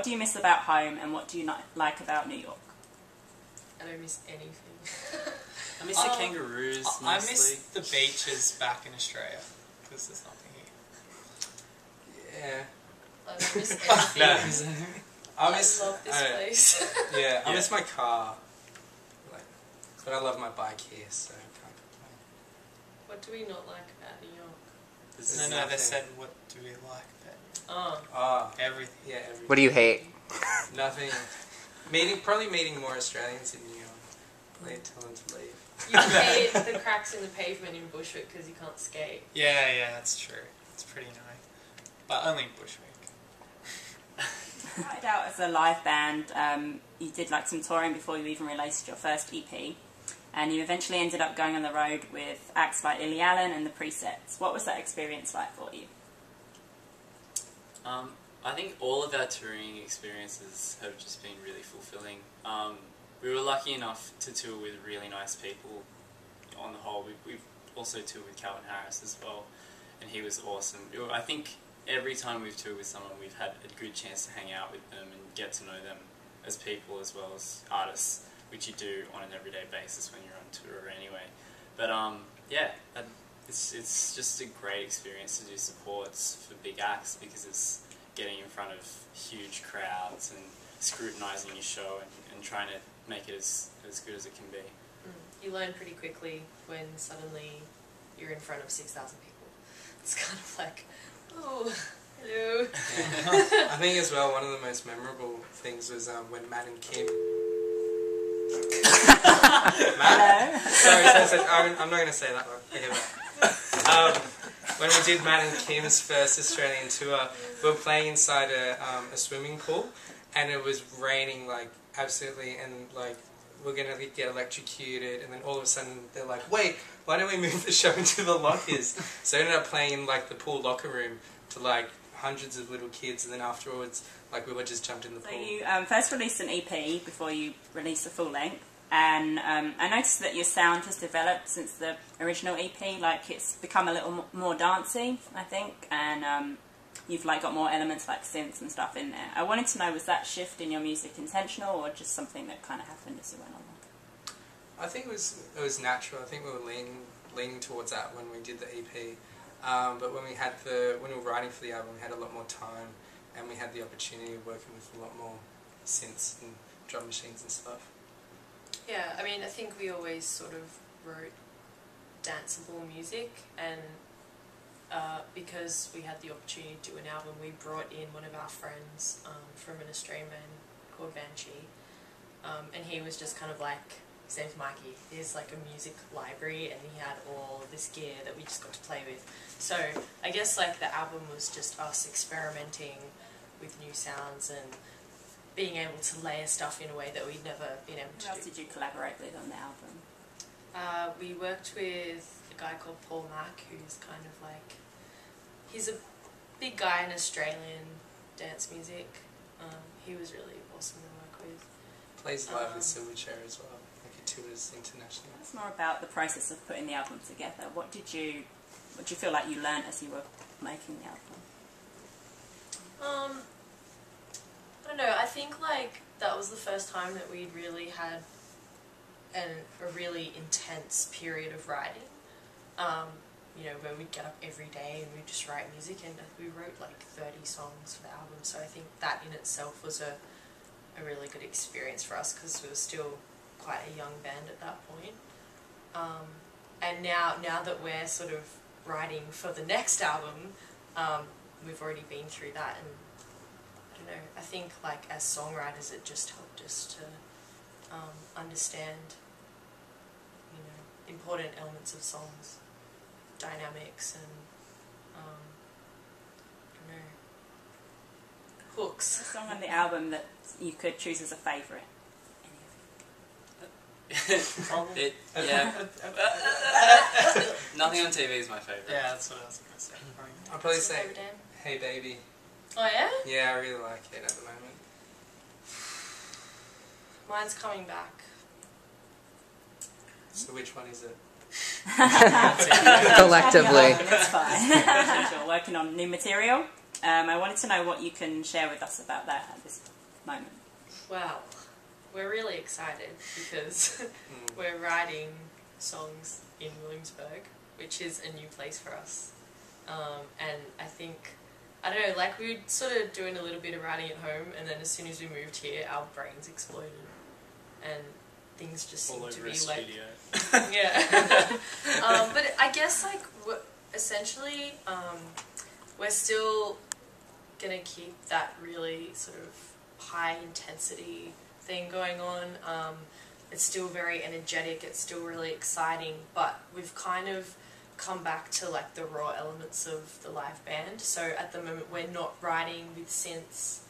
do you miss about home, and what do you not like about New York? I don't miss anything. I miss the kangaroos mostly. I miss the beaches back in Australia, because there's nothing here. Yeah. I don't miss anything. No. I love this place. Yeah, I miss my car. Like, but I love my bike here, so I can't complain. What do we not like about New York? No, they said, what do we like about everything. Yeah, everything. What do you hate? Nothing. Probably meeting more Australians in New York. They tell them to leave. You hate the cracks in the pavement in Bushwick because you can't skate. Yeah, that's true. It's pretty annoying. But only in Bushwick. You started out as a live band. You did like some touring before you even released your first EP, and you eventually ended up going on the road with acts like Lily Allen and the Presets. What was that experience like for you? I think all of our touring experiences have just been really fulfilling. We were lucky enough to tour with really nice people on the whole. We've also toured with Calvin Harris as well, and he was awesome. I think every time we've toured with someone, we've had a good chance to hang out with them and get to know them as people as well as artists, which you do on an everyday basis when you're on tour anyway. But it's just a great experience to do supports for big acts, because it's getting in front of huge crowds and scrutinising your show and trying to make it as good as it can be. You learn pretty quickly when suddenly you're in front of 6,000 people. It's kind of like, oh, hello. Yeah. I think as well, one of the most memorable things was when Matt and Kim... Matt? Sorry, I'm not going to say that one. Forget that. When we did Matt and Kim's first Australian tour, we were playing inside a swimming pool, and it was raining like absolutely, and like we're going to get electrocuted, and then all of a sudden they're like, wait, why don't we move the show into the lockers? So we ended up playing in like the pool locker room to like hundreds of little kids, and then afterwards like we were just jumped in the pool. So you first released an EP before you released a full length, and I noticed that your sound has developed since the original EP. Like it's become a little more dancey, I think, and you've like got more elements like synths and stuff in there. I wanted to know, was that shift in your music intentional, or just something that kind of happened as it went on? I think it was natural. I think we were leaning towards that when we did the EP. But when we were writing for the album, we had a lot more time, and we had the opportunity of working with a lot more synths and drum machines and stuff. Yeah, I mean, I think we always sort of wrote danceable music, and because we had the opportunity to do an album, we brought in one of our friends from an Australian band called Banshee, and he was just kind of like, his name's Mikey, he's like a music library, and he had all of this gear that we just got to play with. So I guess like the album was just us experimenting with new sounds and being able to layer stuff in a way that we'd never been able to do. Who else did you collaborate with on the album? We worked with a guy called Paul Mack, who's kind of like, he's a big guy in Australian dance music. He was really awesome to work with. Plays live with Silverchair as well. Like he tours internationally. It's more about the process of putting the album together. What did you feel like you learned as you were making the album? I don't know, I think like that was the first time that we'd really had a really intense period of writing. You know, where we'd get up every day and we'd just write music, and we wrote like 30 songs for the album, so I think that in itself was a really good experience for us, because we were still quite a young band at that point. And now that we're sort of writing for the next album, we've already been through that, and I don't know, I think like as songwriters it just helped us to understand, you know, important elements of songs, dynamics, and I don't know, hooks. A song on the album that you could choose as a favourite? Yeah. Nothing on TV is my favourite. Yeah, that's what I was going to say. I'll probably say Hey Baby. Oh yeah? Yeah, I really like it at the moment. Mine's coming back. So which one is it? Collectively. It's fine. You're working on new material. I wanted to know what you can share with us about that at this moment? Well, we're really excited because we're writing songs in Williamsburg, which is a new place for us. And I think, I don't know, like we were sort of doing a little bit of writing at home, and then as soon as we moved here, our brains exploded. And things just seem to be like... Yeah. But I guess like essentially we're still going to keep that really sort of high intensity thing going on. It's still very energetic, it's still really exciting, but we've kind of come back to like the raw elements of the live band. So at the moment we're not writing with synths,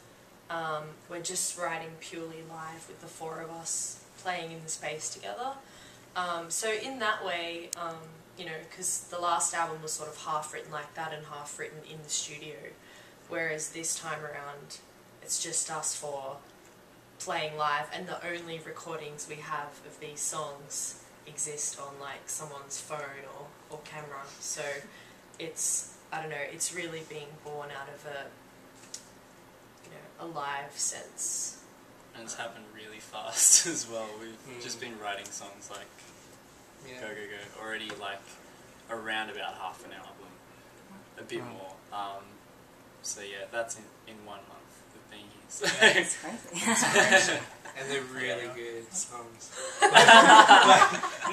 we're just writing purely live with the four of us playing in the space together. So in that way, you know, because the last album was sort of half written like that and half written in the studio, whereas this time around it's just us four playing live, and the only recordings we have of these songs exist on like someone's phone or camera. So it's, I don't know, it's really being born out of a, you know, a live sense. And it's happened really fast as well. We've just been writing songs like go already, like around about half an album, a bit more. So yeah, that's in 1 month of being here. So. It's crazy. And they're really good songs. No,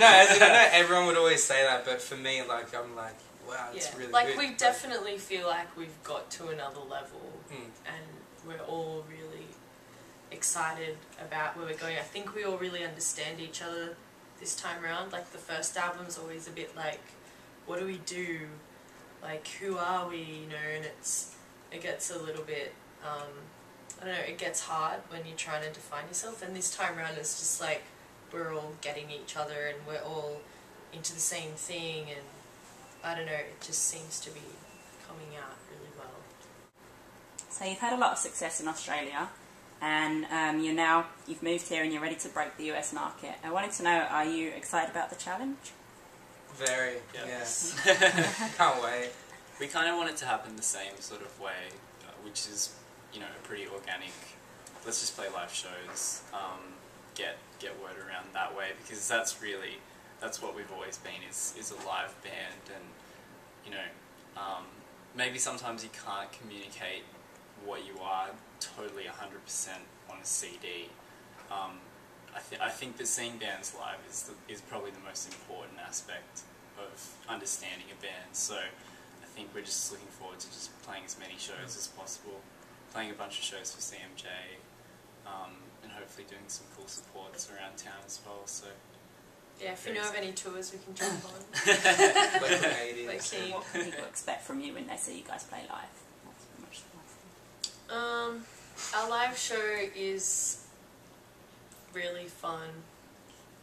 as in, I know everyone would always say that, but for me, like, I'm like, wow, it's really like good. we definitely feel like we've got to another level, and we're all really excited about where we're going. I think we all really understand each other this time around. Like the first album's always a bit like, what do we do? Like, who are we? You know, and it gets a little bit, I don't know, it gets hard when you're trying to define yourself. And this time around it's just like, we're all getting each other and we're all into the same thing, and I don't know, it just seems to be coming out really well. So you've had a lot of success in Australia, and you've moved here and you're ready to break the US market. I wanted to know, are you excited about the challenge? Very, yes. Can't wait. We kind of want it to happen the same sort of way, which is, you know, a pretty organic, let's just play live shows, get word around that way, because that's what we've always been, is a live band. And, you know, maybe sometimes you can't communicate what you are totally 100% on a CD. I think that seeing bands live is probably the most important aspect of understanding a band. So I think we're just looking forward to just playing as many shows as possible, playing a bunch of shows for CMJ, and hopefully doing some cool supports around town as well. So yeah, if you know of any tours we can jump on. What can people expect from you when they see you guys play live? That's pretty much the last thing. Our live show is really fun.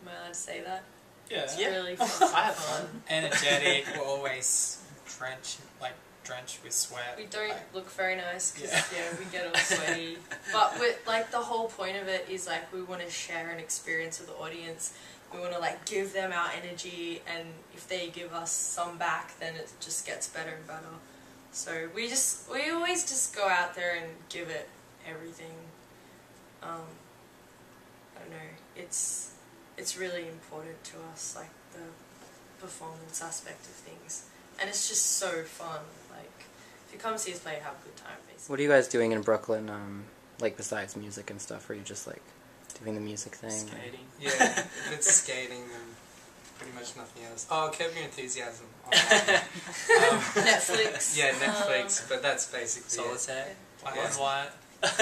Am I allowed to say that? Yeah. It's really fun. I have fun. Energetic. We're always drenched with sweat. We don't like, look very nice because we get all sweaty. But like the whole point of it is like we want to share an experience with the audience. We want to like give them our energy, and if they give us some back, then it just gets better and better. So we always just go out there and give it everything. I don't know. It's really important to us, like the performance aspect of things, and it's just so fun. Like if you come see us play, have a good time. Basically. What are you guys doing in Brooklyn? Like besides music and stuff, are you just like doing the music thing? Skating. Yeah, it's skating and pretty much nothing else. Oh, Curb Your Enthusiasm online. Netflix. Yeah, Netflix, but that's basically Solitaire. Black and white.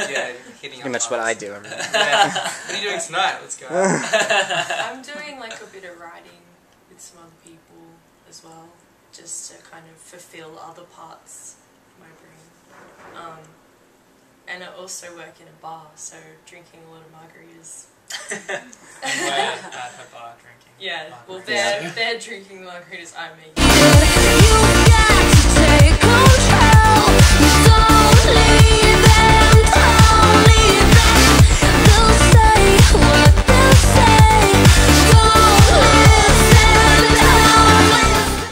Yeah, hitting Pretty much what I do. Every Yeah. What are you doing tonight? Let's go. I'm doing like a bit of writing with some other people as well, just to kind of fulfill other parts of my brain. And I also work in a bar, so drinking a lot of margaritas. And we're at her bar drinking. Yeah, well margaritas. they're drinking margaritas, I'm making. You got to take control. You don't